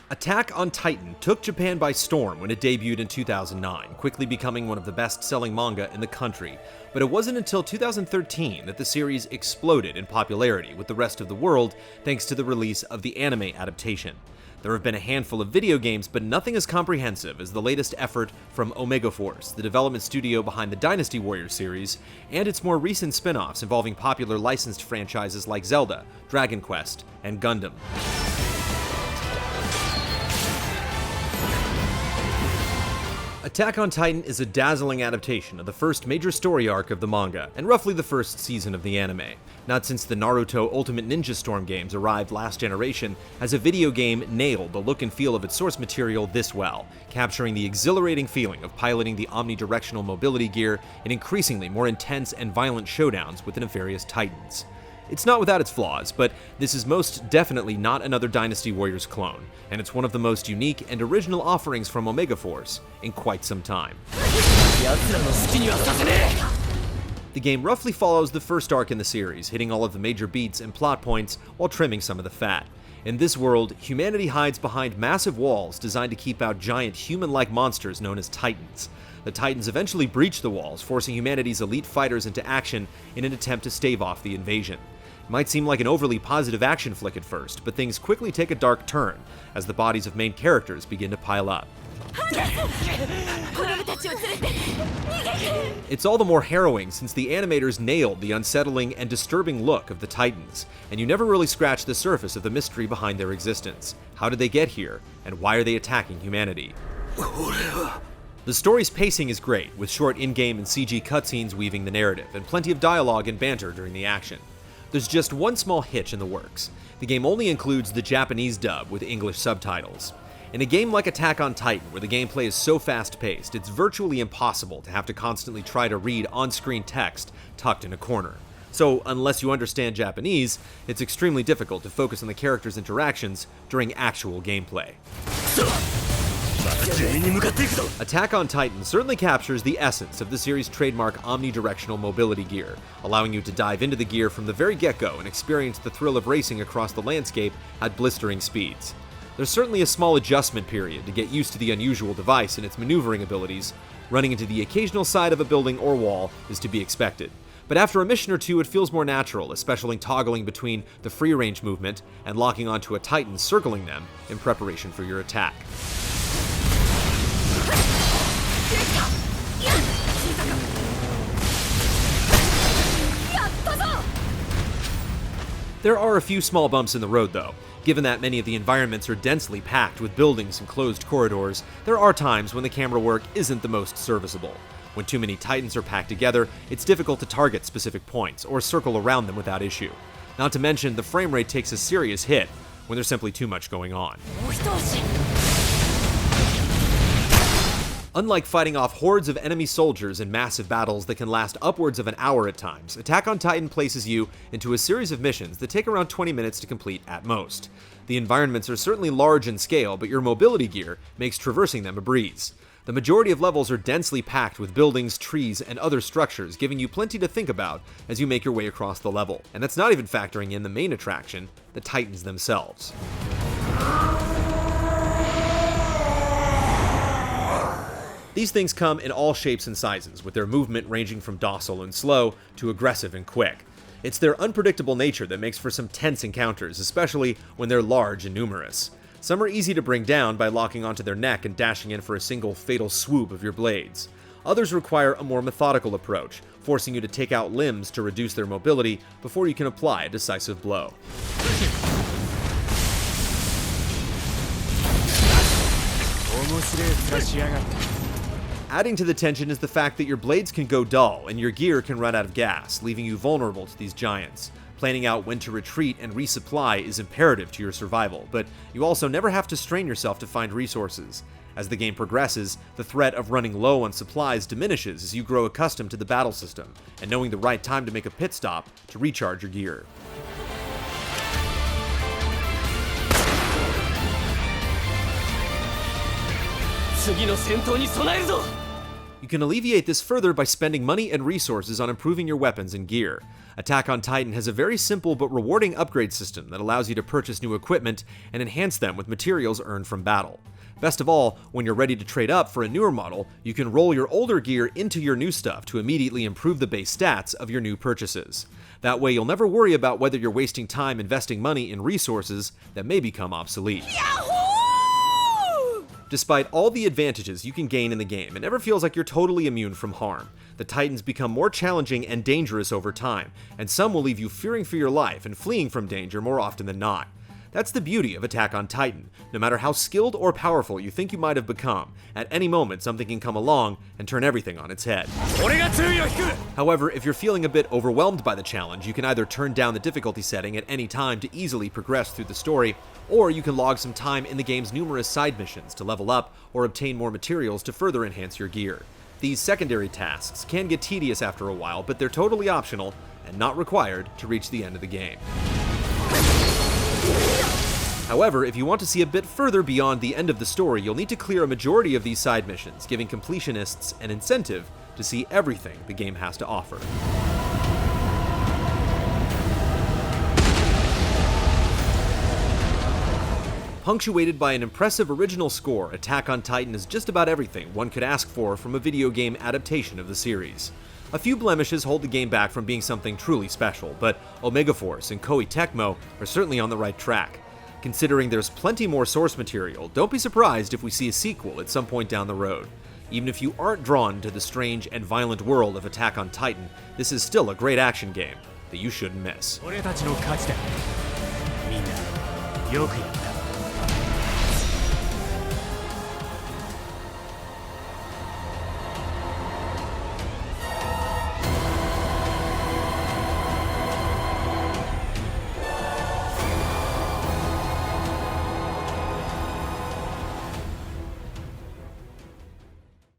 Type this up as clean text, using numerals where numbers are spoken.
Attack on Titan took Japan by storm when it debuted in 2009, quickly becoming one of the best-selling manga in the country. But it wasn't until 2013 that the series exploded in popularity with the rest of the world thanks to the release of the anime adaptation. There have been a handful of video games, but nothing as comprehensive as the latest effort from Omega Force, the development studio behind the Dynasty Warriors series, and its more recent spin-offs involving popular licensed franchises like Zelda, Dragon Quest, and Gundam. Attack on Titan is a dazzling adaptation of the first major story arc of the manga, and roughly the first season of the anime. Not since the Naruto Ultimate Ninja Storm games arrived last generation has a video game nailed the look and feel of its source material this well, capturing the exhilarating feeling of piloting the omnidirectional mobility gear in increasingly more intense and violent showdowns with the nefarious Titans. It's not without its flaws, but this is most definitely not another Dynasty Warriors clone, and it's one of the most unique and original offerings from Omega Force in quite some time. The game roughly follows the first arc in the series, hitting all of the major beats and plot points while trimming some of the fat. In this world, humanity hides behind massive walls designed to keep out giant human-like monsters known as Titans. The Titans eventually breach the walls, forcing humanity's elite fighters into action in an attempt to stave off the invasion. It might seem like an overly positive action flick at first, but things quickly take a dark turn as the bodies of main characters begin to pile up. It's all the more harrowing since the animators nailed the unsettling and disturbing look of the Titans, and you never really scratch the surface of the mystery behind their existence. How did they get here, and why are they attacking humanity? The story's pacing is great, with short in-game and CG cutscenes weaving the narrative, and plenty of dialogue and banter during the action. There's just one small hitch in the works. The game only includes the Japanese dub with English subtitles. In a game like Attack on Titan, where the gameplay is so fast-paced, it's virtually impossible to have to constantly try to read on-screen text tucked in a corner. So, unless you understand Japanese, it's extremely difficult to focus on the characters' interactions during actual gameplay. Attack on Titan certainly captures the essence of the series' trademark omnidirectional mobility gear, allowing you to dive into the gear from the very get-go and experience the thrill of racing across the landscape at blistering speeds. There's certainly a small adjustment period to get used to the unusual device and its maneuvering abilities. Running into the occasional side of a building or wall is to be expected. But after a mission or two, it feels more natural, especially toggling between the free-range movement and locking onto a Titan circling them in preparation for your attack. There are a few small bumps in the road, though. Given that many of the environments are densely packed with buildings and closed corridors, there are times when the camera work isn't the most serviceable. When too many Titans are packed together, it's difficult to target specific points or circle around them without issue. Not to mention, the frame rate takes a serious hit when there's simply too much going on. Unlike fighting off hordes of enemy soldiers in massive battles that can last upwards of an hour at times, Attack on Titan places you into a series of missions that take around 20 minutes to complete at most. The environments are certainly large in scale, but your mobility gear makes traversing them a breeze. The majority of levels are densely packed with buildings, trees, and other structures, giving you plenty to think about as you make your way across the level. And that's not even factoring in the main attraction, the Titans themselves. These things come in all shapes and sizes, with their movement ranging from docile and slow to aggressive and quick. It's their unpredictable nature that makes for some tense encounters, especially when they're large and numerous. Some are easy to bring down by locking onto their neck and dashing in for a single fatal swoop of your blades. Others require a more methodical approach, forcing you to take out limbs to reduce their mobility before you can apply a decisive blow. Adding to the tension is the fact that your blades can go dull and your gear can run out of gas, leaving you vulnerable to these giants. Planning out when to retreat and resupply is imperative to your survival, but you also never have to strain yourself to find resources. As the game progresses, the threat of running low on supplies diminishes as you grow accustomed to the battle system, and knowing the right time to make a pit stop to recharge your gear. You can alleviate this further by spending money and resources on improving your weapons and gear. Attack on Titan has a very simple but rewarding upgrade system that allows you to purchase new equipment and enhance them with materials earned from battle. Best of all, when you're ready to trade up for a newer model, you can roll your older gear into your new stuff to immediately improve the base stats of your new purchases. That way you'll never worry about whether you're wasting time investing money in resources that may become obsolete. Despite all the advantages you can gain in the game, it never feels like you're totally immune from harm. The Titans become more challenging and dangerous over time, and some will leave you fearing for your life and fleeing from danger more often than not. That's the beauty of Attack on Titan. No matter how skilled or powerful you think you might have become, at any moment something can come along and turn everything on its head. However, if you're feeling a bit overwhelmed by the challenge, you can either turn down the difficulty setting at any time to easily progress through the story, or you can log some time in the game's numerous side missions to level up or obtain more materials to further enhance your gear. These secondary tasks can get tedious after a while, but they're totally optional and not required to reach the end of the game. However, if you want to see a bit further beyond the end of the story, you'll need to clear a majority of these side missions, giving completionists an incentive to see everything the game has to offer. Punctuated by an impressive original score, Attack on Titan is just about everything one could ask for from a video game adaptation of the series. A few blemishes hold the game back from being something truly special, but Omega Force and Koei Tecmo are certainly on the right track. Considering there's plenty more source material, don't be surprised if we see a sequel at some point down the road. Even if you aren't drawn to the strange and violent world of Attack on Titan, this is still a great action game that you shouldn't miss.